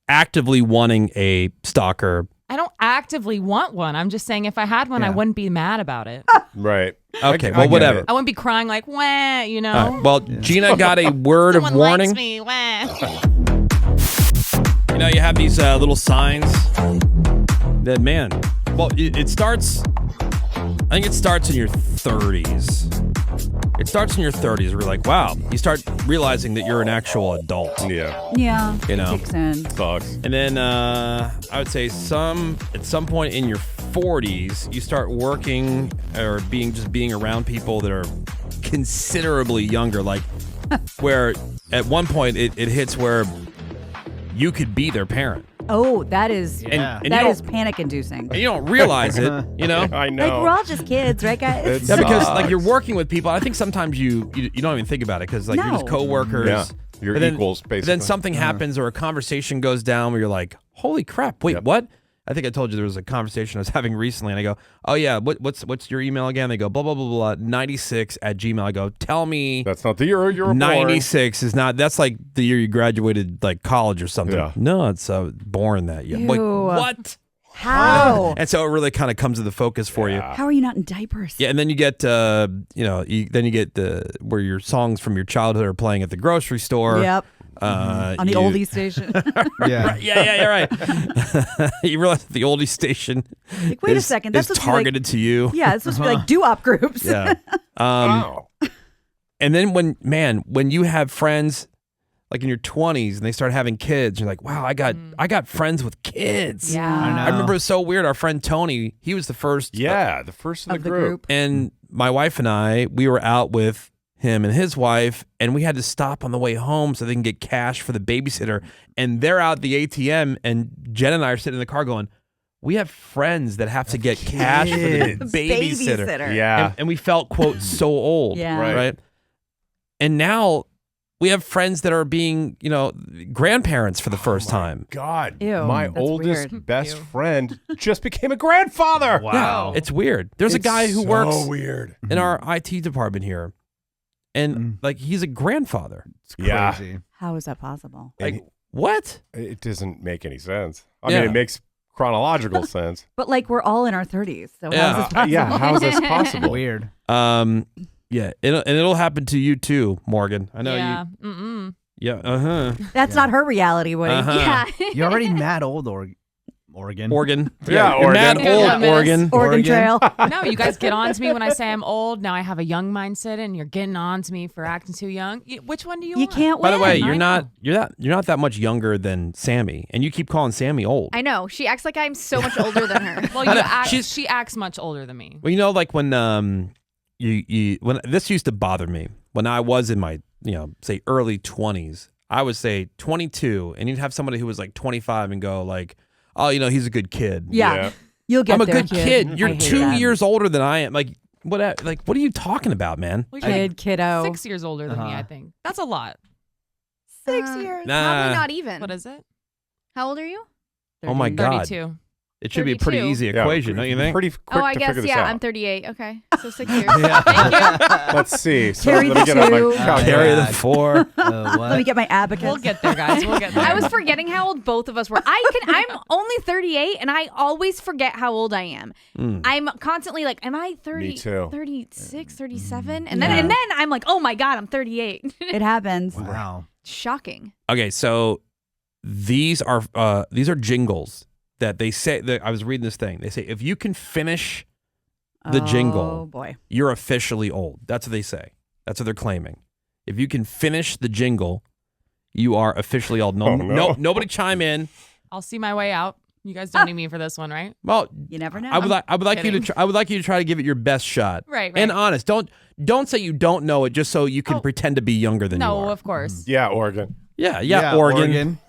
actively wanting a stalker. I don't actively want one. I'm just saying if I had one, I wouldn't be mad about it. Right. Okay, well, whatever. I wouldn't be crying like, wah, you know? Right. Well, Gina got a word of warning. Likes me, wah. You know, you have these little signs that, man, well, it starts, I think it starts in your 30s. It starts in your 30s where you're like, wow, you start realizing that you're an actual adult. Yeah. Yeah. You know? Makes sense. Sucks. And then I would say at some point in your 40s, you start working or being around people that are considerably younger, like where at one point it hits where you could be their parent. Oh, that is and is panic-inducing. And you don't realize it, you know? I know. Like, we're all just kids, right, guys? Yeah, because like you're working with people. I think sometimes you don't even think about it because like you're just coworkers. Yeah, you're equals, basically. But then something happens or a conversation goes down where you're like, holy crap, wait, what? I think I told you there was a conversation I was having recently, and I go, oh yeah, what's your email again? They go, blah, blah, blah, blah, 96@gmail. I go, tell me. That's not the year you're 96 is not, that's like the year you graduated like college or something. Yeah. No, it's born that year. Ew. Like, what? How? And so it really kind of comes to the focus for you. How are you not in diapers? Yeah, and then you get, then you get where your songs from your childhood are playing at the grocery store. Yep. On the oldie station. Yeah. Right, yeah, you're right. You realize that the oldie station Like, wait a second, that's is supposed to be like- targeted to you. Yeah, it's supposed to be like doo-wop groups. Yeah. Wow. And then when you have friends like in your 20s and they start having kids, you're like, wow, I got friends with kids. Yeah. I know. I remember it was so weird. Our friend Tony, he was the first. Yeah, the first in Of the the group. group. And my wife and I, we were out with him and his wife, and we had to stop on the way home so they can get cash for the babysitter. And they're out the ATM, and Jen and I are sitting in the car going, we have friends that have to get cash for the babysitter. Yeah. And we felt, quote, so old. Yeah. Right. And now we have friends that are being, grandparents for the first time. God, Ew, my that's oldest weird. best friend just became a grandfather. Wow. It's weird. There's a guy who works weird. in our IT department here, and like he's a grandfather. It's Yeah. crazy. How is that possible? Like what? It doesn't make any sense. I Yeah. mean, it makes chronological sense. But like, we're all in our 30s, so Yeah. how is this possible? Yeah, how is this possible? Weird. Yeah, it'll happen to you too, Morgan. I know Yeah. you. Mm-mm. Yeah. That's not her reality, Woody. Uh-huh. Yeah. You're already mad old, Oregon. Oregon. Yeah, you're mad Oregon. old Goodness. Oregon. Oregon Trail. No, you guys get on to me when I say I'm old. Now I have a young mindset, and you're getting on to me for acting too young. Which one do you You want? can't By win. the way, I you're know. not that much younger than Sammy, and you keep calling Sammy old. I know. She acts like I'm so much older than her. Well, she acts much older than me. Well, like when when this used to bother me when I was in my say early 20s. I would say 22, and you'd have somebody who was like 25 and go like, oh, he's a good kid. Yeah. You'll get I'm a there, good kid. I You're hate 2 that. years older than I am. Like what are you talking about, man? Well, you're like Kiddo. 6 years older than me, I think. That's a lot. 6 years. Nah. Probably not even. What is it? How old are you? Oh my God. 32. It should be a pretty 32. easy equation, don't you think? Pretty quick I to guess, figure this yeah, out. I'm 38. Okay. So 6 years. Let's see. So Carry let me the get out my two. calculator. Carry the 4. Let me get my abacus. We'll get there, guys. We'll get there. I was forgetting how old both of us were. I'm only 38, and I always forget how old I am. I'm constantly like, am I 30? Me too. 36, 37? And then I'm like, oh my God, I'm 38. It happens. Wow. Shocking. Okay, so these are jingles that they say. That I was reading this thing. They say if you can finish the Oh, jingle, boy. you're officially old. That's what they say. That's what they're claiming. If you can finish the jingle, you are officially old. No, nobody chime in. I'll see my way out. You guys don't need me for this one, right? Well, You never know. I would like you to. kidding. I would like you to try to give it your best shot. Right. And honest. Don't say you don't know it just so you can Oh. pretend to be younger than you No, are. of course. Yeah, Oregon. Yeah, Oregon.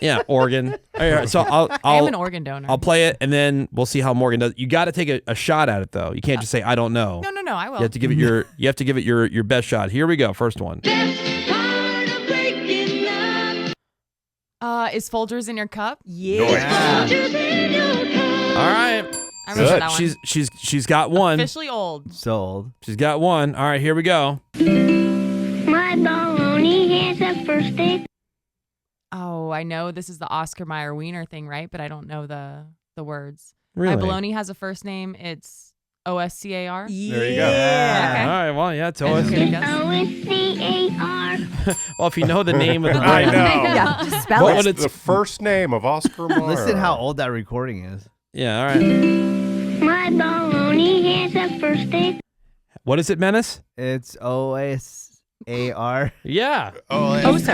Yeah, Oregon. All right, so I am an organ donor. I'll play it, and then we'll see how Morgan does. You got to take a shot at it, though. You can't just say I don't know. No, I will. You have to give it your best shot. Here we go. First one. Is Folgers in your cup? Yeah. All right. I remember that one. She's got one. Officially old. So old. She's got one. All right, here we go. My baloney has a first date. Oh, I know this is the Oscar Mayer Wiener thing, right? But I don't know the words. Really? My bologna has a first name. It's OSCAR. There you go. Okay. All right. Well, yeah, it's I always. just gonna guess. Well, if you know the name of the I brand. know. Yeah, just spell What it. would It's the first name of Oscar Mayer. Listen how old that recording is. Yeah. All right. My bologna has a first name. What is it, Menace? It's OSAR. Yeah. Oser.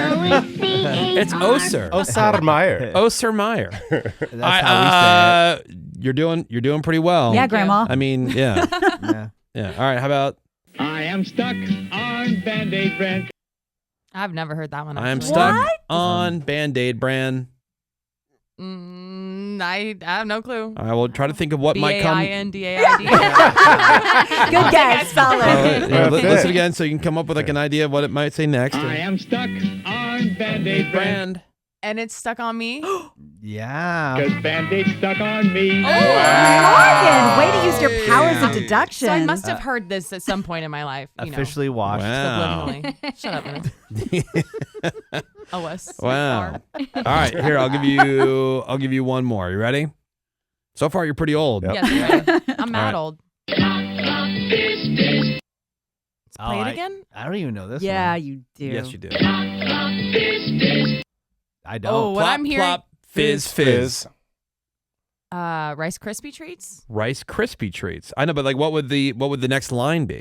It's Oser. Oscar Mayer. Oser Meyer. That's how we say You're doing pretty well. Yeah, Grandma. I mean, yeah. it. Yeah. Yeah. All right. How about I am stuck on Band-Aid brand. I've never heard that one. I am actually. stuck on Band-Aid brand? I have no clue. I will try to think of what might come. BAINDAID. Good guess. Solid. Yeah, That's listen it. again so you can come up with like an idea of what it might say next. I am stuck on Band-Aid brand. And it's stuck on me. Yeah. Because Band-Aid stuck on me. Morgan, way to use your powers of deduction. So I must have heard this at some point in my life. You Officially washed. Wow. Subliminally. Shut up, Menace. OS. Wow. All right, here I'll give you one more. You ready? So far you're pretty old. Yep. Yes, okay. I'm mad All old. Oh, Play it again? I don't even know this Yeah, one. you do. Yes, you do. I don't. Oh, what Plop, I'm hearing. plop, fizz, fizz. Rice Krispie treats. Rice Krispie treats. I know, but like, what would the next line be?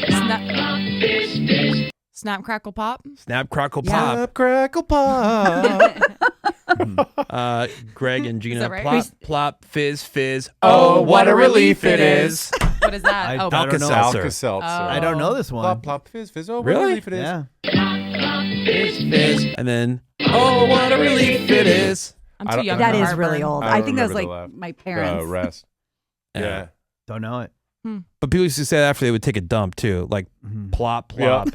Snap, crackle, pop. Snap, crackle, Yeah. pop. Snap, crackle, pop. Greg and Gina. that right? Plop, plop, fizz, fizz. Oh, what a relief it is. What is that? I Oh, don't know. Alka-Seltzer. Alka-Seltzer. I don't know this one. Plop, plop, fizz, fizz. Oh, Really? what a relief it is. Yeah. Fizz. And then, oh, what a relief it is. I'm I too don't- young. That for is heartburn. really old. I I don't think that's remember like the laugh. my parents. Rest. Yeah. Don't know it. But people used to say that after they would take a dump too, like plop, plop,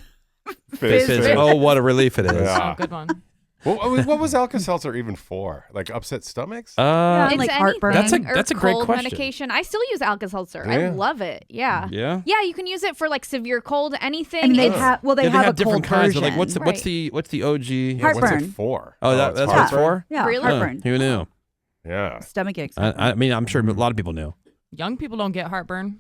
Fizz, fizz. fizz. Oh, what a relief it is. Yeah. Oh, good one. What was Alka-Seltzer even for? Like upset stomachs? It's like anything. heartburn. That's a or great cold question. medication. I still use Alka-Seltzer. Yeah. I love it. Yeah. Yeah. Yeah, you can use it for like severe cold, anything. I mean, they It's- have Yeah, they have a different cold kinds. version. But like, what's Right. the OG? Yeah, what's Heartburn. it for? Oh, it's that's what it's for. Yeah, Really? heartburn. Who knew? Yeah. Stomach aches. I mean, I'm sure a lot of people knew. Young people don't get heartburn.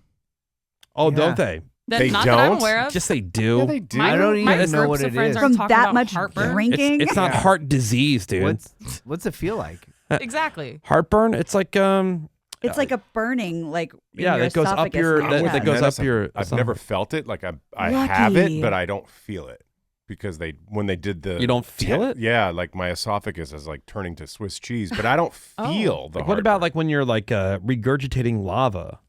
Oh, Yeah. don't they? They Not that I'm don't? aware of. Yes, they do. Yeah, they do. My I don't group- my even know groups what of it friends is. aren't From talking that about much heartburn. drinking. It's not Yeah. heart disease, dude. What's it feel like? Exactly. Heartburn. It's like It's like a burning, like in yeah, your that goes up esophagus your and all that, with that the goes Menace, up your. I've never felt it. Like I have Lucky. it, but I don't feel it because when they did the You don't feel it? Yeah, like my esophagus is like turning to Swiss cheese, but I don't feel the. Like, what about heartburn. like when you're like regurgitating lava?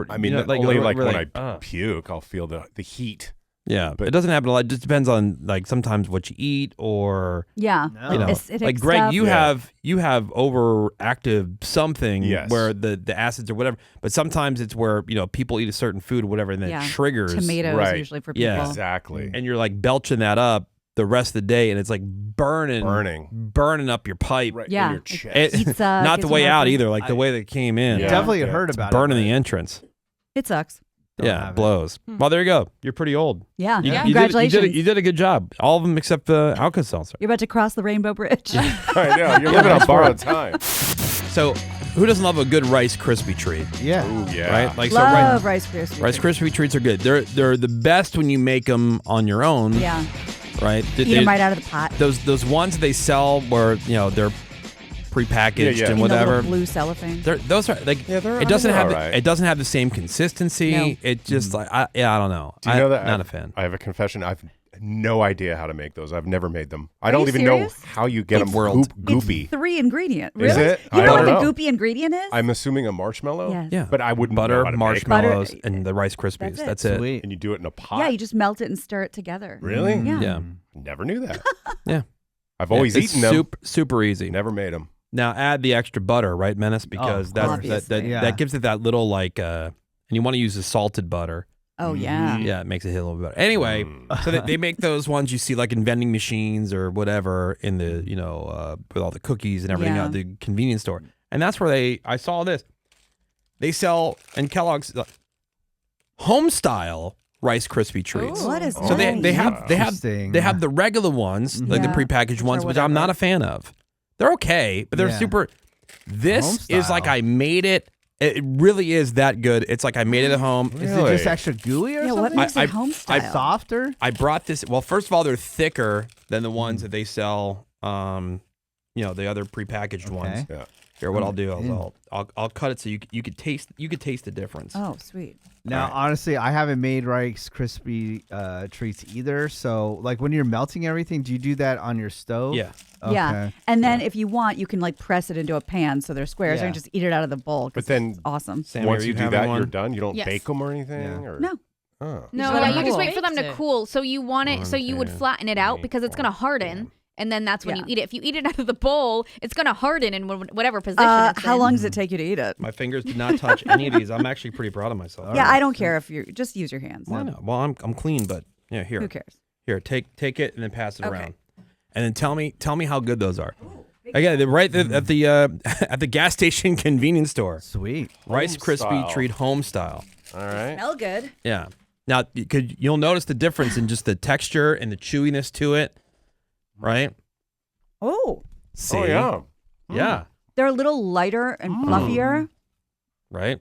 I mean, You know, only we're like when like, I puke, I'll feel the heat. Yeah, But- it doesn't happen a lot. It just depends on like sometimes what you eat or Yeah. No. you know, Acidic like Greg, stuff. you Yeah. have overactive something Yes. where the acids or whatever. But sometimes it's where people eat a certain food or whatever, and then Yeah. it triggers Tomatoes Right. usually for people. Yeah. Exactly. and you're like belching that up the rest of the day, and it's like burning up your pipe. Right Yeah. in your It chest. Pizza. Not the gives way you out heartburn. either, like the way that it came in. Yeah. Definitely Yeah. heard It's about burning it. the entrance. It sucks. Don't Yeah, have it it. blows. Well, there you go. You're pretty old. Yeah. You, Yeah. you Congratulations. you did a good job. All of them except the Alka-Seltzer. You're about to cross the Rainbow Bridge. I know. You're living on borrowed time. So, who doesn't love a good Rice Krispie treat? Yeah. Ooh, yeah. Right? Like Love Rice Krispies. Rice Krispie treats are good. They're the best when you make them on your own. Yeah. Right. Eat them right out of the pot. Those ones they sell where they're prepackaged Yeah, yeah. and In the whatever. little blue cellophane. Those are like Yeah, they're- it doesn't I mean, have they're all right. it doesn't have the same consistency. No. It just like I don't know. Do you know that? Not I've- a fan. I have a confession. I've no idea how to make those. I've never made them. I Are don't you even serious? know how you get them World. goopy. It's 3 ingredient. Is Really? it? You I know what don't the know. goopy ingredient is? I'm assuming a marshmallow. Yes. Yeah. But I wouldn't know Butter, how to make marshmallows, Butter- and the Rice Krispies. That's it. That's it. Sweet. And you do it in a pot. Yeah, you just melt it and stir it together. Really? Yeah. Yeah. Never knew that. Yeah. I've always It's eaten them. super easy. Never made them. Now add the extra butter, right, Menace? Because that obviously. Yeah. that gives it that little like and you want to use the salted butter. Oh, yeah. Yeah, it makes it hit a little bit better. Anyway, so they make those ones you see like in vending machines or whatever in the with all the cookies and everything Yeah. at the convenience store, and that's where I saw this. They sell and Kellogg's home style Rice Krispie treats. Ooh. What is So that? they have Interesting. the regular ones like the Yeah. prepackaged Which ones, are which I'm not whatever. a fan of. They're okay, but they're Yeah. super. This Home is like style. I made it. It really is that good. It's like I made it at home. Is it just extra gooey or Yeah, what something? makes I- it home style? Softer? I brought this. Well, first of all, they're thicker than the ones that they sell. The other prepackaged ones. Yeah. Here, what I'll do is I'll cut it so you could taste the difference. Oh, sweet. Now, Right. honestly, I haven't made Rice Krispie treats either. So, like when you're melting everything, do you do that on your stove? Yeah. Okay. Yeah. And then if you want, you can like press it into a pan so they're squares Yeah. and just eat it out of the bowl. 'cause But then- it's awesome. Sammy, Once are you do having that, one? you're done. You don't Yes. bake them or anything. Yeah. Or? No. Oh. No, let yeah, them you just cool. wait for them to Baked it. cool. So you want it, so you would 1, 2, flatten it out 3, because it's going to 4, harden. And then that's when Yeah. you eat it. If you eat it out of the bowl, it's going to harden in whatever position it's How in. long does it take you to eat it? My fingers did not touch any of these. I'm actually pretty proud of myself. Yeah, I don't care if you just use your hands. Well, I know. Well, I'm clean, but yeah, here. Who cares? Here, take it and then pass it Okay. around, and then tell me how good those are. Again, they're right at the at the gas station convenience store. Sweet. Rice Home Krispie style. treat home style. All right. Smell good. Yeah. Now you'll notice the difference in just the texture and the chewiness to it, right? Oh, See? Oh yeah. Yeah. they're a little lighter and fluffier. Right.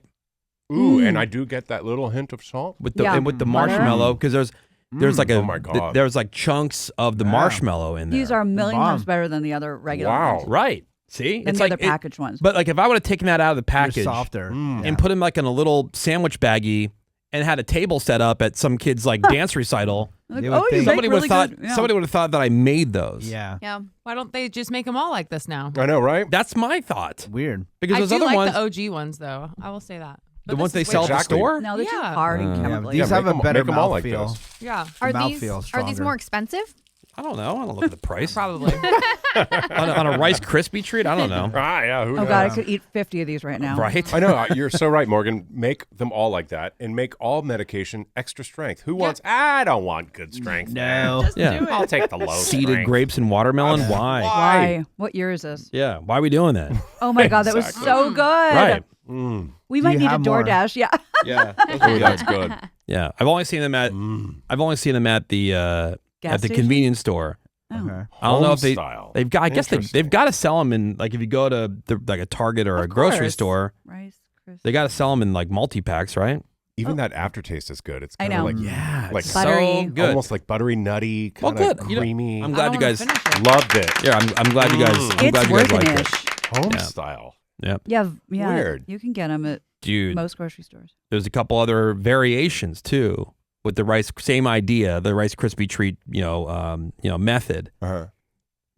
Ooh, and I do get that little hint of salt. With the Yeah. and with the Butter. marshmallow because there's like Oh my God. there's like chunks of the Wow. marshmallow in there. These are a million Bomb. times better than the other regular Wow. ones. right. See, Than it's the like other it- packaged ones. But like if I would have taken that out of the They're package softer. and put them like in a little sandwich baggie and had a table set up at some kid's like dance recital, Like, They would oh, you think- make somebody would really have thought good. Yeah. somebody would have thought that I made those. Yeah. Yeah. Why don't they just make them all like this now? I know, right? That's my thought. Weird. Because I those do other like ones, the OG ones, though. I will say that. the But ones they this is sell way at the Exactly. store, No, they're too Yeah. hard and Yeah, chemically. these have make a 'em- better make 'em all like mouthfeel. this. Yeah, Are mouthfeel these stronger. more expensive? I don't know. I don't look at the price probably. on a Rice Krispie treat. I don't know. Ah, yeah. Who Oh knows? God, I could eat 50 of these right now. Right? I know. You're so right, Morgan. Make them all like that and make all medication extra strength. Who wants? I don't want good strength. No. Yeah. I'll take the low Seeded strength. grapes and watermelon. Why? Why? What year is this? Yeah. Why are we doing that? Oh my God, that was Exactly. so good. Right. Mm. We Do might you need a have more? DoorDash. Yeah. Yeah. Oh, that's good. Yeah. I've only seen them at the Gas at the station? convenience store. Oh. Okay. I don't know Home if they style. they've got. I guess Interesting. they've got to sell them in like if you go to like a Target or a grocery course. store, Rice Krispies. they got to sell them in like multi packs, right? Even that aftertaste is good. It's I kind know. of like Yeah. Like it's Buttery. so good. almost like buttery, nutty, Well, kind of good. You know, creamy. I'm I glad don't you wanna guys. finish it. Loved it. Yeah, I'm glad you guys. I'm It's glad you guys like it. worthinish. Home Yeah. style. Yep. Yeah, yeah. Weird. You can get them at Dude, most grocery stores. there's a couple other variations too with the rice. Same idea, the Rice Krispie treat. Method. Uh-huh.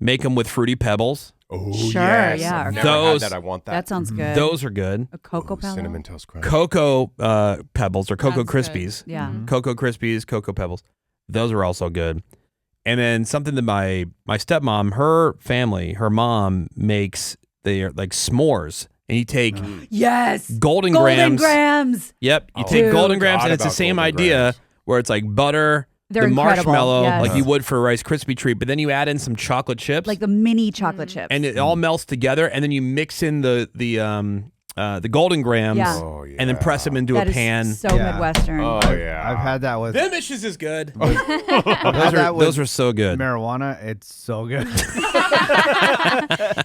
Make them with fruity pebbles. Oh, Sure, yes. yeah. I've never Those- had that. I want that. That sounds good. Those are good. A cocoa Ooh, pellet. cinnamon toast crunch. Cocoa pebbles or Cocoa That's good. Krispies. Yeah. Mhm. Cocoa Krispies, Cocoa Pebbles. Those are also good. And then something that my stepmom, her family, her mom makes, they are like s'mores. And you take Yes. golden Golden grams. grams. Yep. You Oh, take dude. golden grams, Forgot and it's the about same golden idea grams. where it's like butter, They're the incredible, marshmallow, yes. like you would for a Rice Krispie treat, but then you add in some chocolate chips, Like the mini chocolate chips. and it all melts together, and then you mix in the golden grams, Yeah. Oh, yeah. and then press them into That a is pan. so Yeah. Midwestern. Oh, yeah. I've had that with Them issues is good. I've had that with Those are so good. marijuana. It's so good.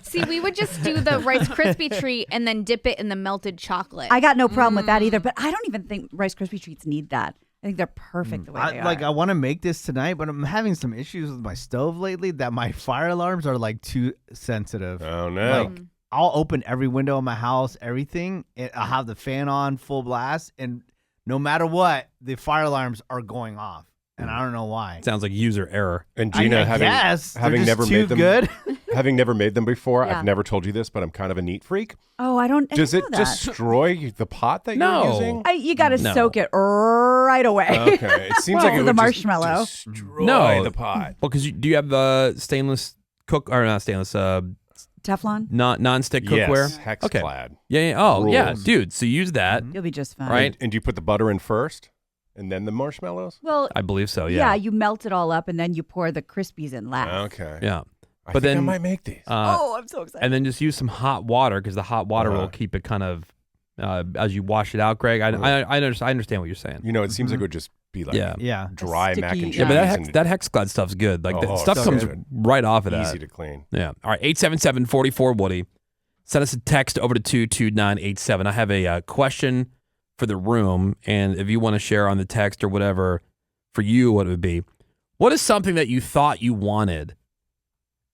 See, we would just do the Rice Krispie treat and then dip it in the melted chocolate. I got no problem with that either, but I don't even think Rice Krispie treats need that. I think they're perfect the way they are. I want to make this tonight, but I'm having some issues with my stove lately that my fire alarms are like too sensitive. Oh, no. Like I'll open every window in my house, everything. And I'll have the fan on full blast, and no matter what, the fire alarms are going off, and I don't know why. Sounds like user error. And Gina, I guess having they're never just too made them, good. having never made them before, Yeah. I've never told you this, but I'm kind of a neat freak. oh, I don't. Does I it didn't know that. destroy the pot that No. you're using? You got to No. soak it right away. Okay, it seems like it the would marshmallow. just destroy No. the pot. Well, because do you have the stainless not stainless, Teflon. non-stick cookware? Yes, hex Okay. clad. Yeah. Oh, yeah, Rules. dude. So use that, You'll be just fine. right? And do you put the butter in first, and then the marshmallows? Well, I believe so. yeah. Yeah. You melt it all up, and then you pour the Krispies in last. Okay. Yeah. I But think I then- might make these. Oh, I'm so excited. And then just use some hot water because the hot water will Uh-huh. keep it kind of as you wash it out, Greg. I understand what you're saying. You know, it seems like it would just be like Yeah. dry mac and sticky- cheese. Yeah, but and that Hexaglide stuff's good. Like the stuff so comes good. right off of that. Easy to clean. Yeah. All right. 877-44-WOODY. Send us a text over to 22987. I have a question for the room, and if you want to share on the text or whatever, for you, what it would be. What is something that you thought you wanted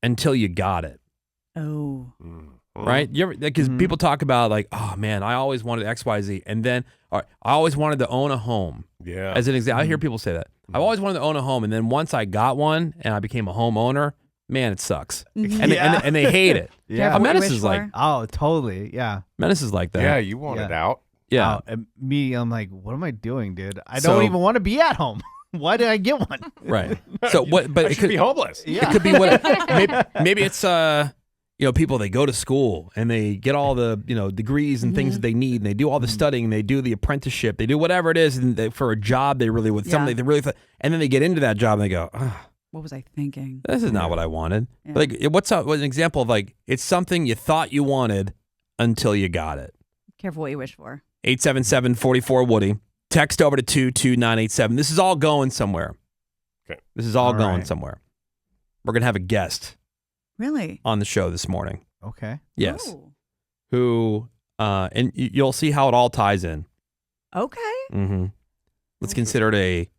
until you got it? Oh. Right? You ever, because people talk about like, oh man, I always wanted XYZ, and then I always wanted to own a home. Yeah. As an example, I hear people say that. I've always wanted to own a home, and then once I got one and I became a homeowner, man, it sucks. And, and they hate it. Yeah. Careful what you Menace wish is like for. Oh, totally. Yeah. Menace is like that. Yeah, you want it out. Yeah. And me, I'm like, what am I doing, dude? I So- don't even want to be at home. Why did I get one? Right. So what? But I it should could be homeless. Yeah. It could be what? Maybe it's people, they go to school and they get all the degrees and things that they need, and they do all the studying, they do the apprenticeship, they do whatever it is, and for a job they really something they really and then they get into that job and they go, What was I thinking? this is not what I wanted. Yeah. Like what's an example of like it's something you thought you wanted until you got it. Careful what you wish for. 877-44-WOODY. Text over to 22987. This is all going somewhere. Okay. This is all All going right. somewhere. We're gonna have a guest Really? on the show this morning. Okay. Yes. Oh. Who and you'll see how it all ties in. Okay. Mm-hmm. Let's consider it a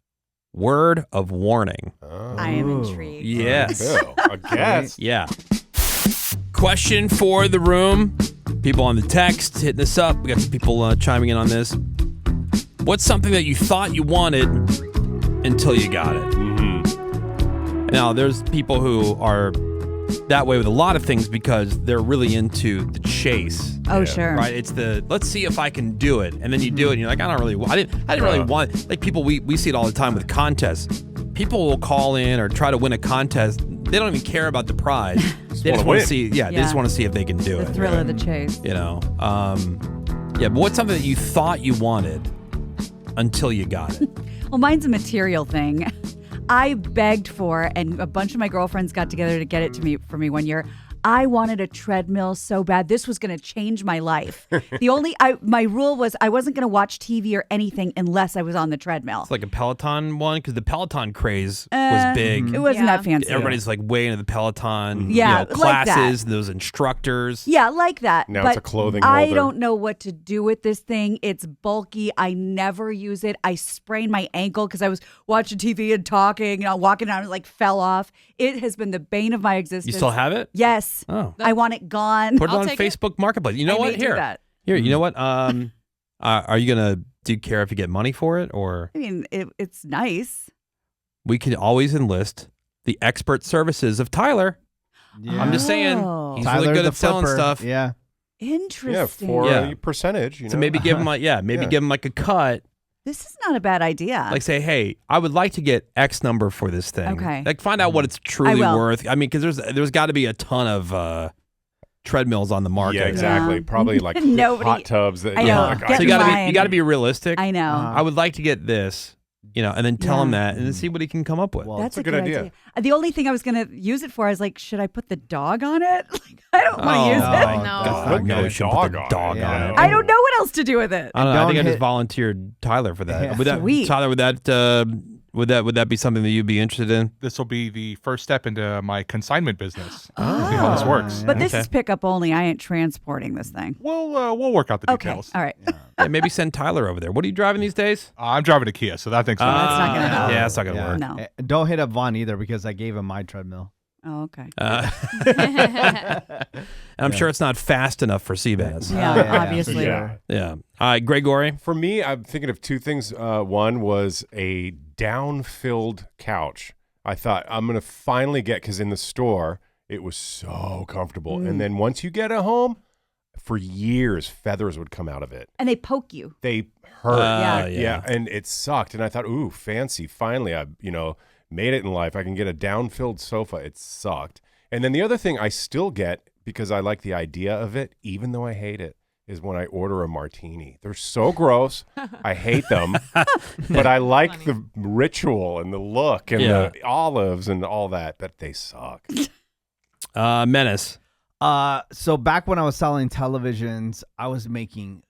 word of warning. Oh. I am Ooh. intrigued. Yes. Bill, I guess. Yeah. Question for the room. People on the text hitting us up. We got some people chiming in on this. What's something that you thought you wanted until you got it? Mm-hmm. Now, there's people who are that way with a lot of things because they're really into the chase. Oh, sure. Right, it's the let's see if I can do it, and then you do it, and you're like, I didn't really want. Like people, we see it all the time with contests. People will call in or try to win a contest. They don't even care about the prize. They just wanna want to win. see. Yeah, they just Yeah. want to see if they can do The it. thrill of the chase. Yeah, but what's something that you thought you wanted until you got it? Well, mine's a material thing. I begged for, and a bunch of my girlfriends got together to get it for me one year. I wanted a treadmill so bad. This was going to change my life. My rule was I wasn't going to watch TV or anything unless I was on the treadmill. It's like a Peloton one because the Peloton craze was big. It wasn't Yeah. that fancy. Everybody's like way into the Peloton, Yeah, like classes, that. those instructors. Yeah, like that. Now but it's a clothing I holder. don't know what to do with this thing. It's bulky. I never use it. I sprained my ankle because I was watching TV and talking, walking around, and like fell off. It has been the bane of my existence. You still have it? Yes. Oh. I want it gone. Put it I'll on take it. Facebook Marketplace. You know I what? may do Here. that. Here, you know what? Are you gonna do you care if you get money for it, or I mean, it's nice. we can always enlist the expert services of Tyler. Yeah. I'm just saying, Oh. he's Tyler really good the at selling flipper. stuff. Yeah. Interesting. for Yeah. a percentage. You know? So maybe give him Yeah. give him like a cut. This is not a bad idea. Like say, hey, I would like to get X number for this thing. Okay. Like find out what it's truly will. worth. I mean, because there's got to be a ton of treadmills on the market. Yeah, exactly. Yeah. Probably like Nobody- hot tubs. That, I you know. like, Get So in you line. got to be realistic. I know. Uh-huh. I would like to get this, and then tell him Yeah. that, and then see what he can come up with. Well, That's a good idea. The only thing I was going to use it for is like, should I put the dog on it? Like, I don't want to use no. it. That's God, not no, good. we should put the Dog on dog it. on Yeah. it. I don't know what else to do with it. I don't know. I think I Don't just hit- volunteered Tyler for that. Yeah. Would that Sweet. Tyler? Would that be something that you'd be interested in? This will be the first step into my consignment business. See Oh. how this works. But this Okay. is pickup only. I ain't transporting this thing. We'll work out the Okay. details. All right. Yeah, maybe send Tyler over there. What are you driving these days? I'm driving a Kia, so that thing's fine. That's not gonna help. Yeah, that's not gonna Yeah. work. No. Don't hit up Vaughn either because I gave him my treadmill. Oh, okay. And I'm sure it's not fast enough for Seabass. Yeah, obviously. Yeah. Yeah. All right, Gregory. For me, I'm thinking of two things. One was a down-filled couch. I thought I'm going to finally get, because in the store, it was so comfortable. And then once you get it home, for years, feathers would come out of it. And they poke you. They hurt. Yeah. Yeah. And it sucked. And I thought, ooh, fancy. Finally, I, made it in life. I can get a down-filled sofa. It sucked. And then the other thing I still get, because I like the idea of it, even though I hate it, is when I order a martini. They're so gross. I hate them. But I like the ritual and the look and Yeah. the olives and all that, but they suck. Menace. So back when I was selling televisions, I was making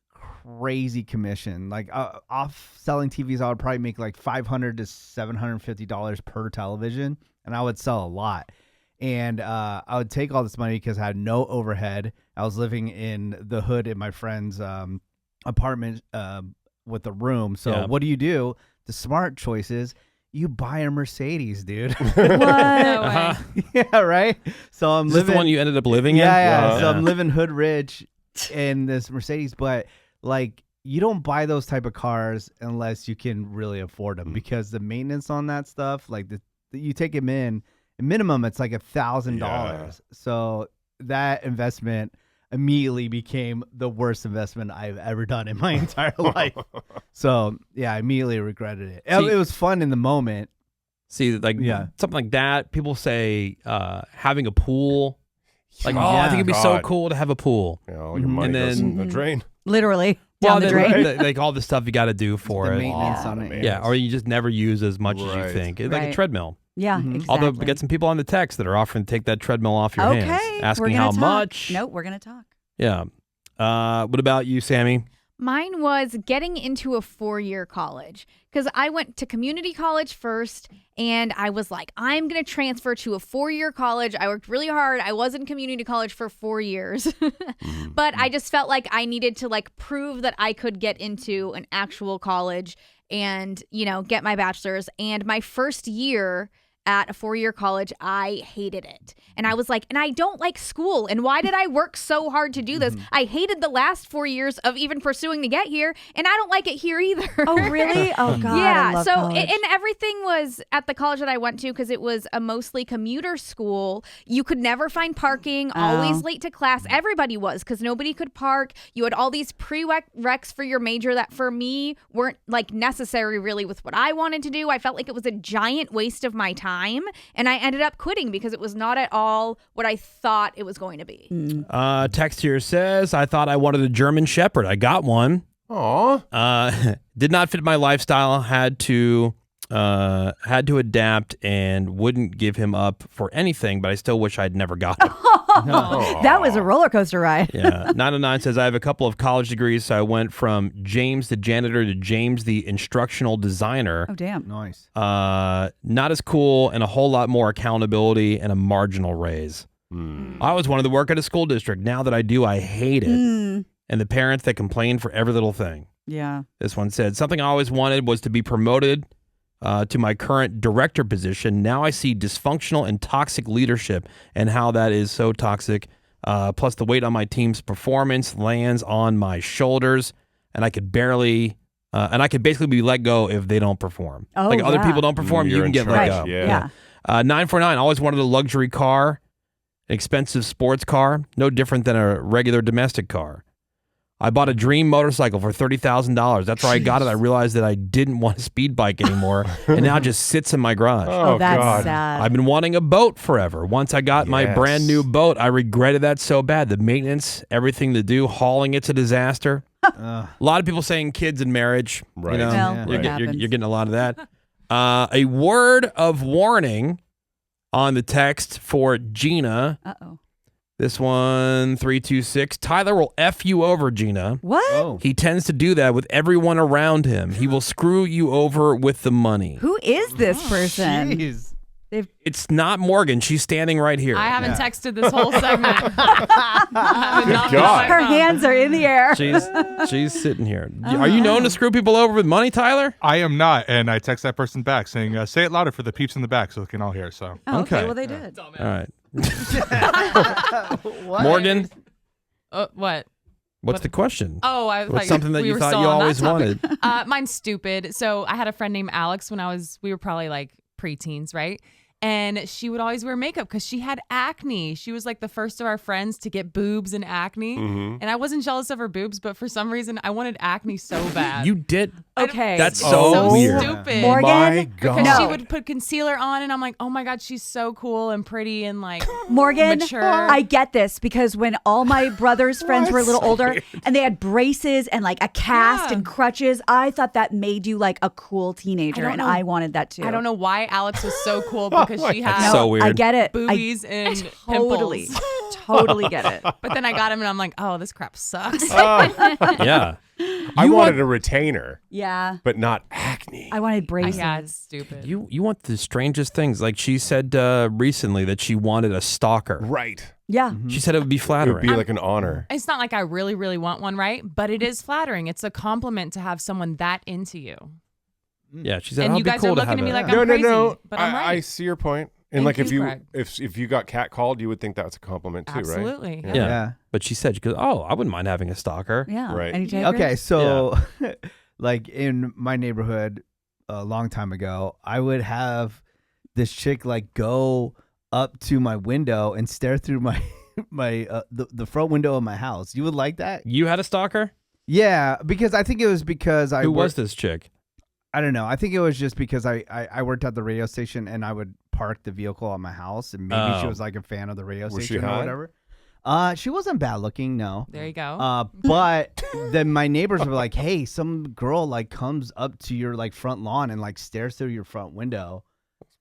crazy commission. Like off selling TVs, I would probably make like $500 to $750 per television, and I would sell a lot. And I would take all this money because I had no overhead. I was living in the hood in my friend's apartment with a room. So what do? The smart choice is you buy a Mercedes, dude. What? No way. Yeah, right? So I'm Is this living the one you ended up living in? Yeah. So Yeah. I'm living hood rich in this Mercedes, but like you don't buy those type of cars unless you can really afford them because the maintenance on that stuff, like you take them in, minimum it's like $1,000. Yeah. So that investment immediately became the worst investment I've ever done in my entire life. So yeah, I immediately regretted it. See- It was fun in the moment. See, like something like that. People say having a pool. Like, I think it'd be so God. cool to have a pool. Yeah, all your money goes in the drain. Literally down the drain. Like all the stuff you got to do for The it. maintenance on it. Yeah, or you just never use as much as you Right. think. It's like a Right. treadmill. Yeah, Mhm. exactly. Although we got some people on the text that are offering to take that treadmill off your hands, we're asking gonna how talk. much. Nope, we're gonna talk. Yeah. What about you, Sammy? Mine was getting into a 4-year college because I went to community college first and I was like, I'm going to transfer to a 4-year college. I worked really hard. I was in community college for 4 years, but I just felt like I needed to like prove that I could get into an actual college and, you know, get my bachelor's. And my first year at a 4-year college, I hated it. And I was like, and I don't like school. And why did I work so hard to do this? I hated the last 4 years of even pursuing to get here. And I don't like it here either. Oh, really? Oh, God. I Yeah. love So, college. and everything was at the college that I went to because it was a mostly commuter school. You could never find parking, always late to class. Everybody was because nobody could park. You had all these prereqs for your major that for me weren't like necessary really with what I wanted to do. I felt like it was a giant waste of my time. And I ended up quitting because it was not at all what I thought it was going to be. Text here says, I thought I wanted a German Shepherd. I got one. Aw. Did not fit my lifestyle. Had to adapt and wouldn't give him up for anything, but I still wish I'd never got him. That was a roller coaster ride. Yeah. 909 says, I have a couple of college degrees, so I went from James the janitor to James the instructional designer. Oh, damn. Nice. Not as cool and a whole lot more accountability and a marginal raise. I always wanted to work at a school district. Now that I do, I hate it. And the parents that complain for every little thing. Yeah. This one said, something I always wanted was to be promoted to my current director position. Now I see dysfunctional and toxic leadership and how that is so toxic. Plus the weight on my team's performance lands on my shoulders, and I could basically be let go if they don't perform. Oh, like other yeah. people don't perform, you You're can in get let charge, go. yeah. 949, always wanted a luxury car, an expensive sports car, no different than a regular domestic car. I bought a dream motorcycle for $30,000. That's where I got it. I realized that I didn't want a speed bike anymore, and now it just sits in my garage. Oh, that's God. sad. I've been wanting a boat forever. Once I got my Yes. brand new boat, I regretted that so bad. The maintenance, everything to do, hauling it's a disaster. A lot of people saying kids and marriage. Right. You know, Well, you're, it get- happens. you're getting a lot of that. A word of warning on the text for Gina. Uh-oh. This one, 326. Tyler will F you over, Gina. What? Oh. He tends to do that with everyone around him. He will screw you over with the money. Who is this person? Jeez. It's not Morgan. She's standing right here. I haven't texted this whole segment. Good God. Her hands are in the air. She's sitting here. Are you known to screw people over with money, Tyler? I am not, and I text that person back saying, "Say it louder for the peeps in the back, so they can all hear." So Oh, okay. Okay. Well, they did. All right. Morgan, What? what's the question? Oh, I was What's like, something that we you were thought still you on that always topic. wanted? Mine's stupid. So I had a friend named Alex when we were probably like preteens, right? And she would always wear makeup because she had acne. She was like the first of our friends to get boobs and acne. And I wasn't jealous of her boobs, but for some reason I wanted acne so bad. You did. Okay. That's It's so weird. stupid. Morgan? My God. Because she No. would put concealer on, and I'm like, oh my God, she's so cool and pretty and like Morgan, mature. I get this because when all my brother's friends were a little older and they had braces and like a cast Yeah. and crutches, I thought that made you like a cool teenager, and know. I wanted that too. I don't know why Alex was so cool because she had That's so weird. I get it. boobies and Totally, pimples. totally get it. But then I got him, and I'm like, oh, this crap sucks. Yeah. I You wanted want- a retainer, Yeah. but not acne. I wanted braces. Yeah, it's stupid. You want the strangest things. Like she said recently that she wanted a stalker. Right. Yeah. She said it would be It would flattering. be like an honor. It's not like I really, really want one, right? But it is flattering. It's a compliment to have someone that into you. Yeah, she said, And "Oh, you it'd be guys cool are to looking have at me a-" like No, I'm no, crazy, no. but I'm right. I see your point. And Thank like you, Greg. if you got catcalled, you would think that's a compliment too, right? Absolutely. Yeah. Yeah. But she said, she goes, "Oh, I wouldn't mind having a stalker." Yeah. Right. Any takers? Okay, so like in my neighborhood a long time ago, I would have this chick like go up to my window and stare through my the front window of my house. You would like that? You had a stalker? Yeah, because I think it was because Who was this chick? I don't know. I think it was just because I worked at the radio station and I would park the vehicle at my house, and maybe she Oh. was like a fan of the radio Was she station or hot? whatever. She wasn't bad looking, no. There you go. But then my neighbors were like, "Hey, some girl like comes up to your like front lawn and like stares through your front window.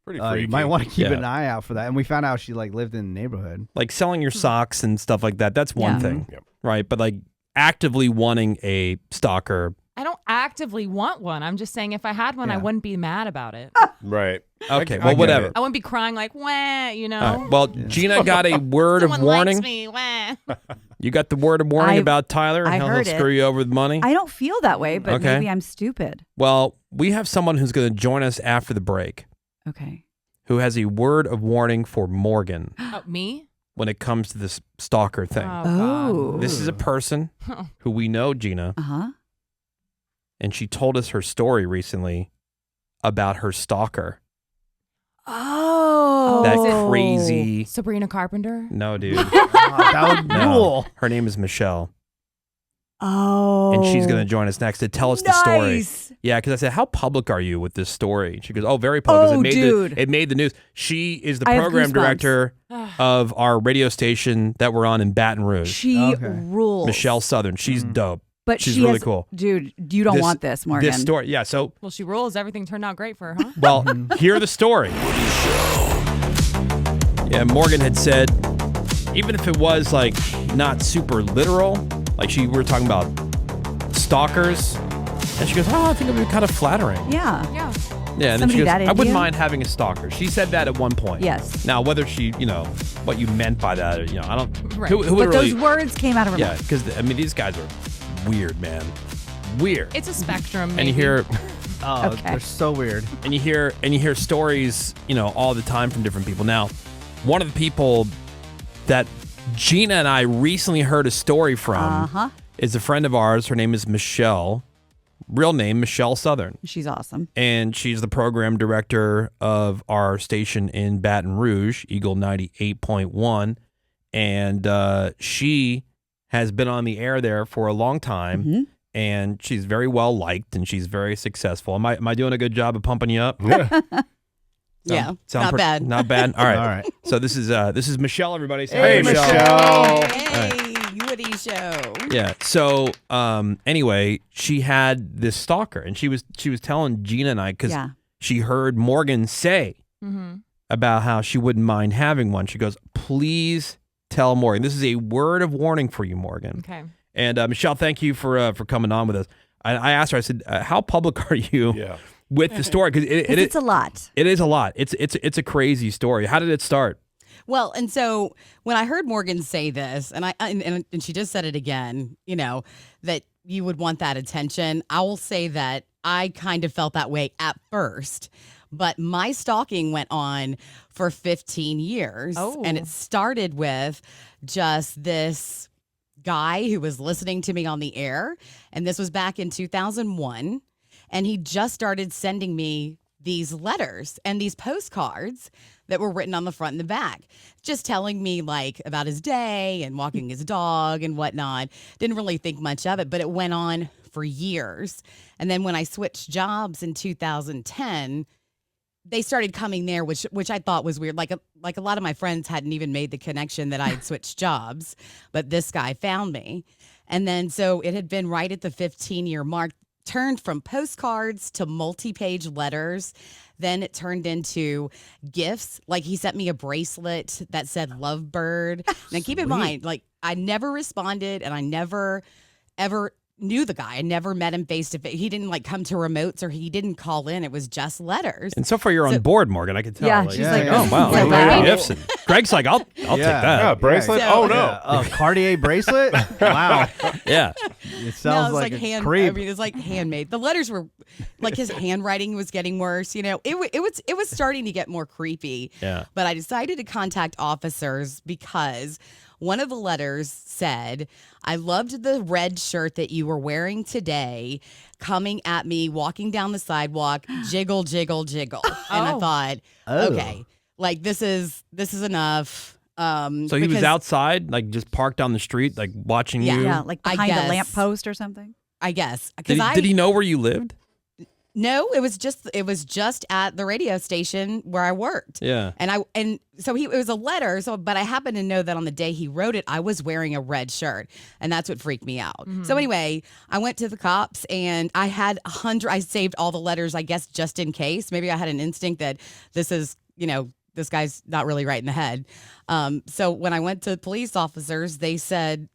Pretty You freaky. might want to keep Yeah. an eye out for that." And we found out she like lived in the neighborhood. Like selling your socks and stuff like that. That's one Yeah. thing, Yep. right? But like actively wanting a stalker. I don't actively want one. I'm just saying if I had one, I Yeah. wouldn't be mad about it. Right. Okay, I well, get whatever. it. I wouldn't be crying like, wah, you know? All right. Well, Gina got a word of Someone warning. likes me, wah. You got the word of warning I- about Tyler and I how heard he'll it. screw you over with money? I don't feel that way, but Okay. maybe I'm stupid. Well, we have someone who's going to join us after the break Okay. who has a word of warning for Morgan Oh, me? when it comes to this stalker thing. Oh. This is a person who we know, Gina, Uh-huh. and she told us her story recently about her stalker. Oh. That crazy. Sabrina Carpenter? No, dude. That would No. rule. Her name is Michelle, Oh. and she's going to join us next to tell us the story. Nice. Yeah, because I said, "How public are you with this story?" She goes, "Oh, very public." 'cause Oh, dude. it made the news. She is the I have program goosebumps. director of our radio station that we're on in Baton Rouge. She Okay. rules. Michelle Southern. She's dope. But she's she really has, cool. Dude, you don't want this, Morgan. This story, yeah. So, Well, she rules. Everything turned out great for her, huh? well, hear the story. Yeah, Morgan had said, even if it was like not super literal, like we were talking about stalkers, and she goes, "Oh, I think it would be kind of flattering." Yeah. Yeah. Yeah, and then Somebody she goes, that "I into wouldn't you? mind having a stalker." She said that at one point. Yes. Now, whether she, what you meant by that, or, I don't. Right. Who would But really? those words came out of her Yeah, mouth. because I mean, these guys are weird, man. Weird. It's a spectrum, maybe. And you hear, Oh, Okay. they're so weird. and you hear stories, all the time from different people. Now, one of the people that Gina and I recently heard a story from Uh-huh. is a friend of ours. Her name is Michelle. Real name Michelle Southern. She's awesome. And she's the program director of our station in Baton Rouge, Eagle 98.1. And she has been on the air there for a long time. Mhm. And she's very well liked and she's very successful. Am I doing a good job of pumping you up? Yeah. Yeah, not bad. Not bad. All right. All right. So this is Michelle, everybody. Say Hey, hi, Michelle. Hey, Woody Show. Yeah. So anyway, she had this stalker and she was telling Gina and I because Yeah. she heard Morgan say Mm-hmm. about how she wouldn't mind having one. She goes, "Please tell Morgan." This is a word of warning for you, Morgan. Okay. And Michelle, thank you for coming on with us. I asked her, I said, "How public are you Yeah. with the story?" Because It's a lot. it is a lot. It's a crazy story. How did it start? Well, and so when I heard Morgan say this, and she just said it again, that you would want that attention. I will say that I kind of felt that way at first, but my stalking went on for 15 years, Oh. and it started with just this guy who was listening to me on the air, and this was back in 2001, and he just started sending me these letters and these postcards that were written on the front and the back, just telling me like about his day and walking his dog and whatnot. Didn't really think much of it, but it went on for years. And then when I switched jobs in 2010, they started coming there, which I thought was weird. Like a lot of my friends hadn't even made the connection that I had switched jobs, but this guy found me. And then so it had been right at the 15-year mark, turned from postcards to multi-page letters. Then it turned into gifts. Like he sent me a bracelet that said Lovebird. Now keep in mind, like I never responded and I never ever knew the guy. I never met him face to face. He didn't like come to remotes or he didn't call in. It was just letters. And so far, you're on board, Morgan. I can tell. Yeah, she's like, oh wow, so like, gifts. And Greg's like, I'll take that. Yeah, bracelet. So- Oh no. A Cartier bracelet? Wow. Yeah. It sounds No, like, it's a hand. creep. I mean, it's like handmade. The letters were like his handwriting was getting worse. You know, it was starting to get more creepy. Yeah. But I decided to contact officers because one of the letters said, "I loved the red shirt that you were wearing today, coming at me, walking down the sidewalk, jiggle, jiggle, jiggle." And I thought, okay, like this is enough. So he was because- outside, like just parked on the street, like watching you. Yeah, like I behind a guess. lamppost or something. I guess Did he know where you lived? No, it was just at the radio station where I worked. Yeah. And so it was a letter. So, but I happened to know that on the day he wrote it, I was wearing a red shirt, and that's what freaked me out. So anyway, I went to the cops, and I had I saved all the letters, I guess, just in case. Maybe I had an instinct that this is, this guy's not really right in the head. So when I went to police officers, they said,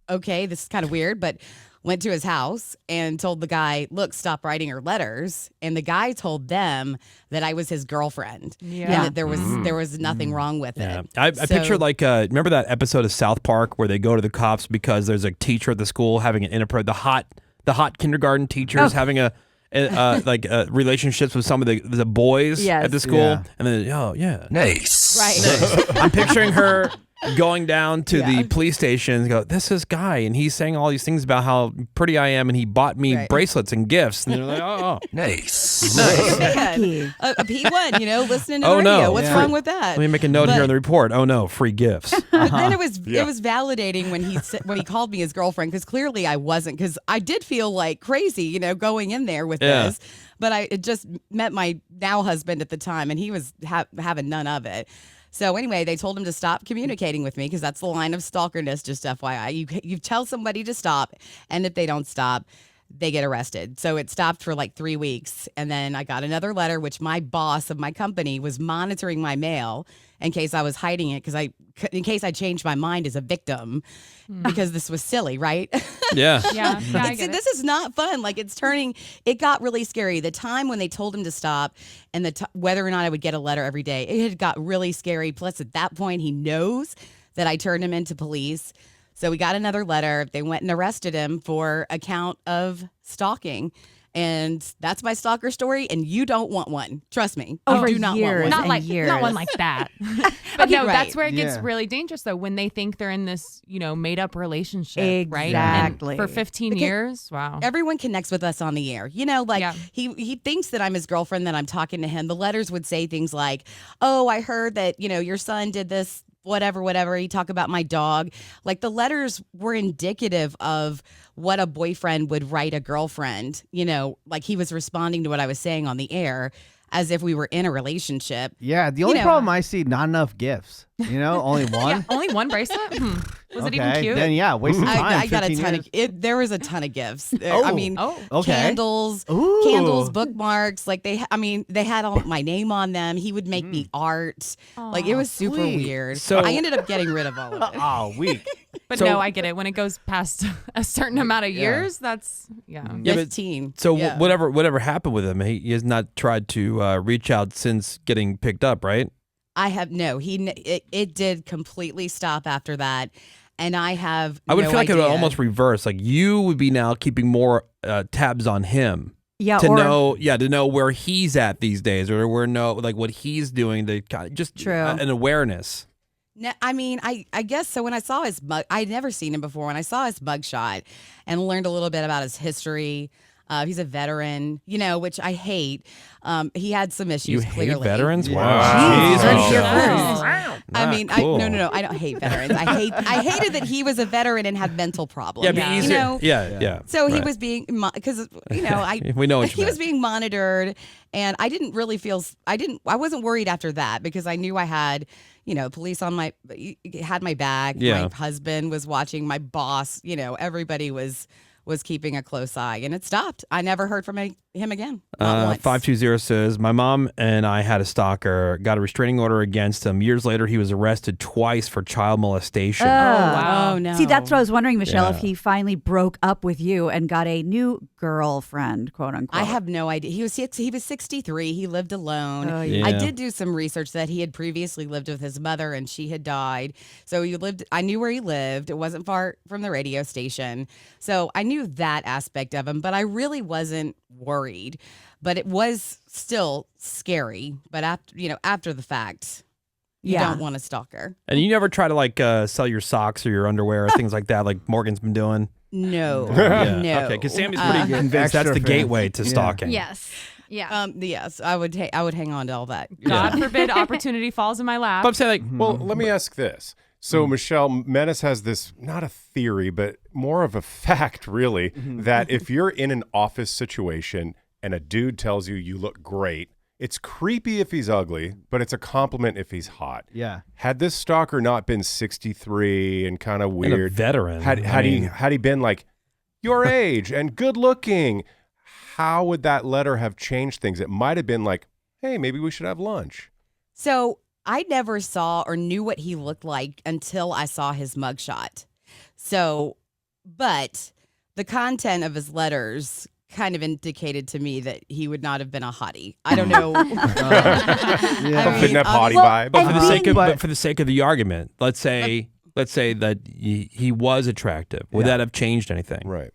okay, this is kind of weird, but went to his house and told the guy, look, stop writing her letters. And the guy told them that I was his girlfriend. Yeah. And that there was nothing wrong with Yeah. it. I So- picture like, remember that episode of South Park where they go to the cops because there's a teacher at the school having an inappropriate, the hot kindergarten teachers having relationships with some of the boys Yes. at the school. Yeah. And then, Nice. Right. I'm picturing her going down to the Yeah. police station and go, this is Guy, and he's saying all these things about how pretty I am, and he bought me Right. bracelets and gifts. And they're like, oh. Nice. Man, a P1, listening to Oh, the no. radio. What's Yeah. wrong with that? Let me make a note here But- in the report. Oh, no, free gifts. But then it was validating when he called me his girlfriend, because clearly I wasn't, because I did feel like crazy, going in there with Yeah. this. But I just met my now husband at the time, and he was having none of it. So anyway, they told him to stop communicating with me, because that's the line of stalkerness. Just FYI, you tell somebody to stop, and if they don't stop, they get arrested. So it stopped for like 3 weeks, and then I got another letter, which my boss of my company was monitoring my mail in case I was hiding it, in case I changed my mind as a victim, because this was silly, right? Yeah. Yeah, I get it. This is not fun. Like it got really scary. The time when they told him to stop, and whether or not I would get a letter every day, it had got really scary. Plus, at that point, he knows that I turned him into police. So we got another letter. They went and arrested him for a count of stalking. And that's my stalker story, and you don't want one. Trust me. Over you do not years. want one. Not one like that. But Okay, no, right. that's where it gets Yeah. really dangerous though, when they think they're in this, made up relationship, right? Exactly. And for 15 years. Wow. Everyone connects with us on the air. Yeah. He thinks that I'm his girlfriend, that I'm talking to him. The letters would say things like, "Oh, I heard that, your son did this, whatever. He talk about my dog." Like the letters were indicative of what a boyfriend would write a girlfriend, like he was responding to what I was saying on the air as if we were in a relationship. Yeah, the only problem I see, not enough gifts. Only one. Yeah, only one bracelet? Was it even cute? Then yeah, waste of time. I got a 15 ton years. there was a ton of gifts. Oh. I mean, Okay. candles, Ooh. bookmarks. Like they had all my name on them. He would make me art. Like it was super sweet. weird. So- I ended up getting rid of all of it. Oh, weak. But So- no, I get it. When it goes past a certain amount of years, that's, Yeah, but- 15. So Yeah. whatever happened with him, he has not tried to reach out since getting picked up, right? I have no. It did completely stop after that, and I have. I would no feel like it would idea. almost reverse. Like you would be now keeping more tabs on him Yeah, to or know where he's at these days, or what he's doing to kind of just True. An awareness. No, I mean, I guess so. When I saw his mug, I'd never seen him before. When I saw his mugshot and learned a little bit about his history, he's a veteran, which I hate. He had some issues. You hate clearly. veterans? Yeah. Wow. Heard it here Jesus. first. I Not mean, cool. no, I don't hate veterans. I hated that he was a veteran and had mental problems. Yeah, be easier. You know? Yeah. So he Right. was being, because We know what you he was meant. being monitored, and I didn't really feel, I wasn't worried after that, because I knew I had, police had my back. Yeah. My husband was watching, my boss, everybody was was keeping a close eye, and it stopped. I never heard from him again. Not once. 520 says, my mom and I had a stalker, got a restraining order against him. Years later, he was arrested twice for child molestation. wow. Oh, no. See, that's what I was wondering, Michelle, Yeah. if he finally broke up with you and got a new girlfriend, quote unquote. I have no idea. He was 63. He lived alone. Oh, yeah. I did do some research that he had previously lived with his mother, and she had died. So I knew where he lived. It wasn't far from the radio station. So I knew that aspect of him, but I really wasn't worried. But it was still scary. But after the fact, you Yeah. don't want a stalker. And you never try to like sell your socks or your underwear or things like that, like Morgan's been doing? No, Yeah. no. Okay, because Sammy's pretty Uh, convinced that's Extra the fans. gateway to Yeah. stalking. Yes. Yeah. Yes, I would hang on to all that. God forbid opportunity falls in my lap. But I'm saying, like, Well, let me ask this. So, Michelle, Menace has this, not a theory, but more of a fact, really, that if you're in an office situation and a dude tells you you look great, it's creepy if he's ugly, but it's a compliment if he's hot. Yeah. Had this stalker not been 63 and kind of and a weird, veteran. had I mean, he been like your age and good looking, how would that letter have changed things? It might have been like, hey, maybe we should have lunch. So I never saw or knew what he looked like until I saw his mugshot. So, but the content of his letters kind of indicated to me that he would not have been a hottie. I don't know. Yeah. Didn't have potty well, vibe. But for the sake of But- but for the sake of the argument, let's say that he was attractive. Would Yeah. that have changed anything? Right.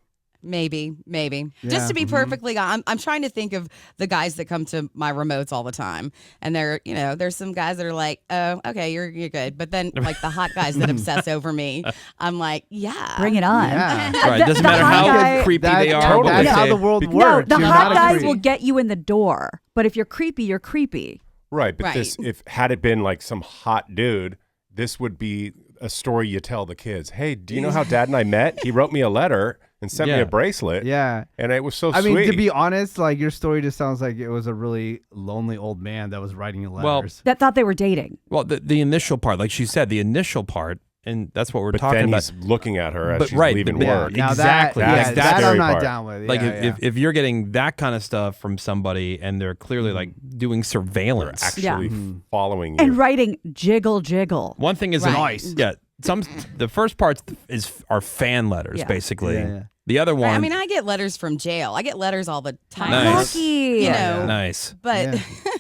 Maybe. Yeah. Just to be perfectly honest, I'm trying to think of the guys that come to my remotes all the time, and there's some guys that are like, oh, okay, you're good, but then like the hot guys that obsess over me, I'm like, yeah, Bring it on. Yeah. Right. It doesn't The matter hot how guy- creepy That- they are. what That's they how say. the world No, works. the You're hot not a guys creep. will get you in the door. But if you're creepy, you're creepy. Right, but Right. this, if had it been like some hot dude, this would be a story you tell the kids. Hey, do you know how Dad and I met? He wrote me a letter and sent me Yeah. a bracelet. Yeah. And it was so I sweet. mean, to be honest, like your story just sounds like it was a really lonely old man that was writing you Well, letters. That thought they were dating. Well, the initial part, like she said, the initial part, and that's what we're but talking then about. he's looking at her as But she's right, leaving but- work. Now exactly. That, That's yeah, the that scary I'm not part. down with. Like Yeah, if you're getting that kind of stuff from somebody and they're clearly like doing They're surveillance. actually following you. And writing jiggle jiggle. One thing is Right. nice. Yeah. The first parts are fan letters Yeah. basically. Yeah, yeah. The other one. I mean, I get letters from jail. I get letters all the time. Nice. Lucky. You know, nice. but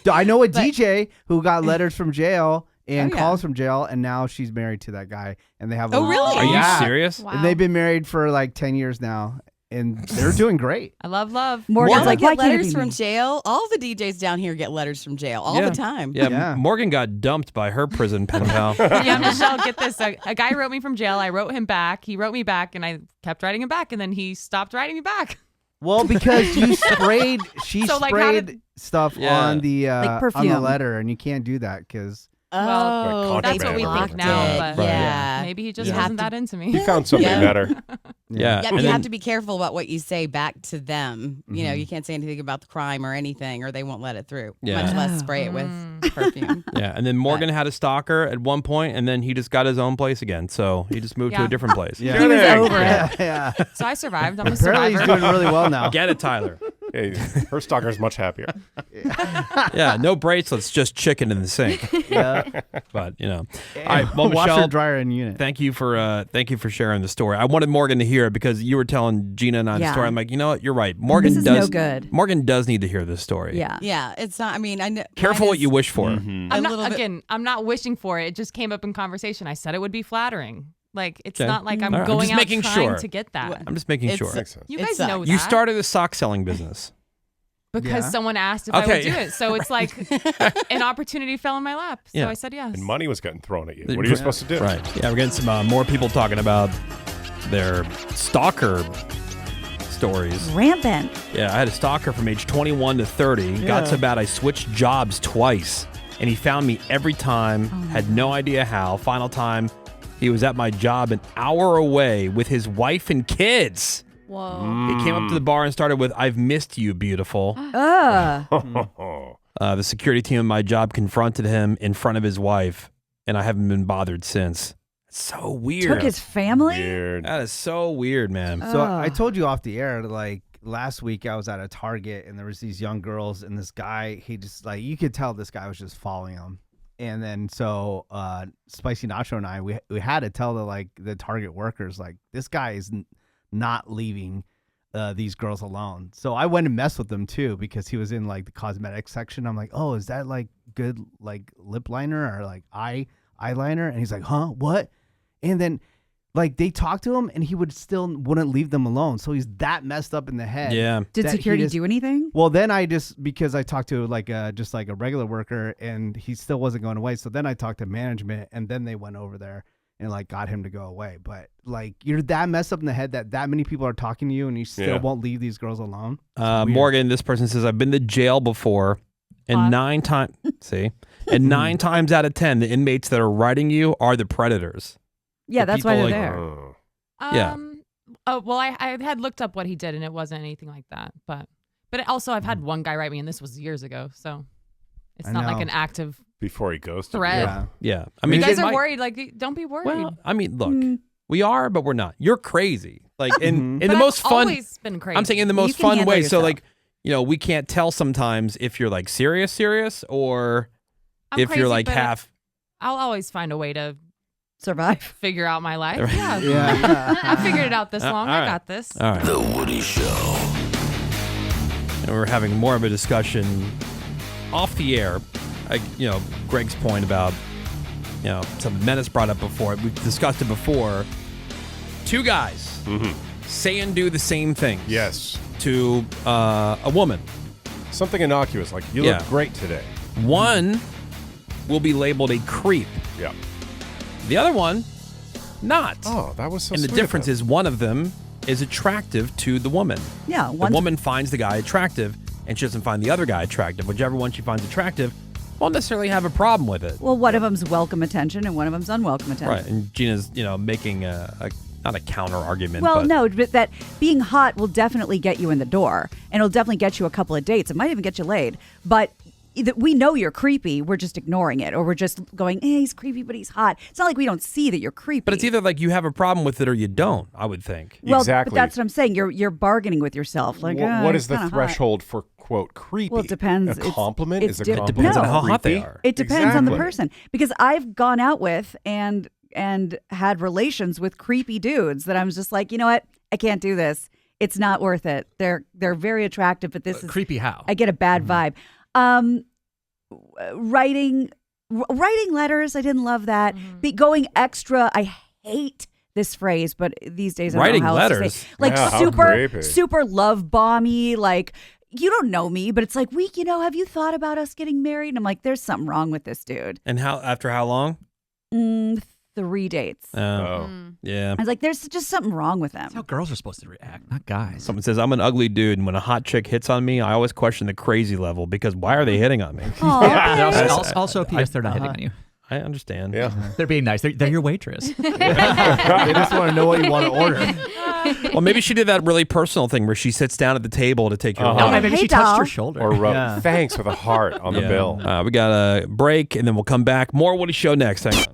Yeah. I know a But- DJ who got letters from jail and Oh, yeah. calls from jail, and now she's married to that guy, and they have. Oh, really? Are Yeah. you serious? Wow. And they've been married for like 10 years now, and they're doing great. I love love. Morgan's I like, why get can't it letters be from me? jail. All the DJs down here get letters from jail all Yeah. the time. Yeah, Yeah. Morgan got dumped by her prison pen pal. Yeah, Michelle, get this. A guy wrote me from jail. I wrote him back. He wrote me back, and I kept writing him back, and then he stopped writing me back. Well, because you sprayed, she So, like, how sprayed did- stuff Yeah. on the Like on the perfume. letter, and you can't do that because. Oh, Like That's what we contraband think or now, whatever. but yeah. maybe he just You have wasn't to- that into He me. found something Yeah. better. Yeah. Yeah, and you then- have to be careful about what you say back to them. You know, you can't say anything about the crime or anything, or they won't let it through. Yeah. Much less spray it with perfume. Yeah, and then Morgan had a stalker at one point, and then he just got his own place again. So he just moved to Yeah. a different place. Yeah. He was Kidding. over it. Yeah, yeah. So I survived. I'm a Apparently, he's survivor. doing really well now. Get it, Tyler. Hey, her stalker's much happier. Yeah, no bracelets, just chicken in the sink. Yeah. But All right, well, Washer, Michelle, dryer, and unit. thank you for sharing the story. I wanted Morgan to hear it because you were telling Gina and I the Yeah. story. I'm like, you know what? You're right. Morgan This is does no good. Morgan does need to hear this story. Yeah. Yeah, it's not. I mean, I know. Careful mine what is you wish for. I'm a not, little bit- again, I'm not wishing for it. It just came up in conversation. I said it would be flattering. Like, it's Okay. not like I'm All right. I'm going just out making trying sure. to get that. I'm just making It's- sure. Makes sense. You It guys sucks. know that. You started a sock selling business. because Yeah. someone asked if I Okay. would do it. So it's like an opportunity fell in my lap. So Yeah. I said yes. And money was getting thrown at you. What are you supposed to do? Right. Yeah, we're getting some more people talking about their stalker stories. Rampant. Yeah, I had a stalker from age 21 to 30. Got so bad I switched jobs twice. And he found me every time, had no idea how. Final time, he was at my job an hour away with his wife and kids. Whoa. He came up to the bar and started with, "I've missed you, beautiful." The security team at my job confronted him in front of his wife, and I haven't been bothered since. So weird. Took his family? Weird. That is so weird, man. So I told you off the air, like last week I was at a Target and there was these young girls and this guy, he just like, you could tell this guy was just following them. And then so Spicy Nacho and I, we had to tell the Target workers, like, this guy is not leaving these girls alone. So I went and messed with them too because he was in like the cosmetics section. I'm like, oh, is that like good like lip liner or like eyeliner? And he's like, huh, what? And then like they talked to him and he wouldn't leave them alone. So he's that messed up in the head. Yeah. Did security do anything? Well, then because I talked to like just like a regular worker and he still wasn't going away. So then I talked to management and then they went over there and like got him to go away. But like you're that messed up in the head that many people are talking to you and you still won't leave these girls alone. Morgan, this person says, I've been to jail before and 9 times, and 9 times out of 10, the inmates that are writing you are the predators. Yeah, that's why they're there. Yeah. Oh, well, I had looked up what he did, and it wasn't anything like that. But also, I've had one guy write me, and this was years ago, so it's not like an active before he goes to threat. Yeah. I mean, you guys are worried. Like, don't be worried. Well, I mean, look, we are, but we're not. You're crazy. Like in the But most I've fun. always been crazy. I'm saying in the most can fun handle way. So yourself. like, we can't tell sometimes if you're like serious, or I'm if you're crazy, like but half. I'll always find a way to Survive. figure out my life. Yeah. Yeah. I figured it out this long. all I right. got this. All right. The Woody Show. And we're having more of a discussion off the air. Greg's point about, something Menace brought up before. We've discussed it before. 2 guys say and do the same things. Yes. To a woman. Something innocuous, like, you look great today. One will be labeled a creep. Yeah. The other one, not. Oh, that was so And the sweet of difference him. is one of them is attractive to the woman. Yeah. The woman finds the guy attractive, and she doesn't find the other guy attractive. Whichever one she finds attractive won't necessarily have a problem with it. Well, one of them's welcome attention and one of them's unwelcome attention. Right. And Gina's, making not a counter argument. Well, but no, but that being hot will definitely get you in the door, and it'll definitely get you a couple of dates. It might even get you laid. But we know you're creepy. We're just ignoring it, or we're just going, he's creepy, but he's hot. It's not like we don't see that you're creepy. But it's either like you have a problem with it or you don't, I would think. Well, Exactly. but that's what I'm saying. You're bargaining with yourself. Like, what he's is the kinda hot. threshold for, quote, creepy? Well, it depends. A compliment It's is a different. compliment. Depends on how hot they creepy? are. It depends on the Exactly. person, because I've gone out with and had relations with creepy dudes that I was just like, you know what? I can't do this. It's not worth it. They're very attractive, but this is creepy. How I get a bad vibe. Writing letters, I didn't love that. Going extra, I hate this phrase, but these days I don't Writing know how else to letters? say. Like Yeah, how super creepy. super love bomby, like, you don't know me, but it's like, have you thought about us getting married? And I'm like, there's something wrong with this dude. And after how long? 3 dates. Oh. Yeah. I was like, there's just something wrong with him. That's how girls are supposed to react, not guys. Someone says, I'm an ugly dude, and when a hot chick hits on me, I always question the crazy level because why are they hitting on me? Aw, Also, P.S. They're not hitting on you. I understand. Yeah. They're being nice. They're your waitress. They just want to know what you want to order. Well, maybe she did that really personal thing where she sits down at the table to take your Uh-huh. order. Maybe Hey, she touched doll. your shoulder. Or rub Yeah. thanks with a heart on the bill. We got a break, and then we'll come back. More Woody Show next. Hang on.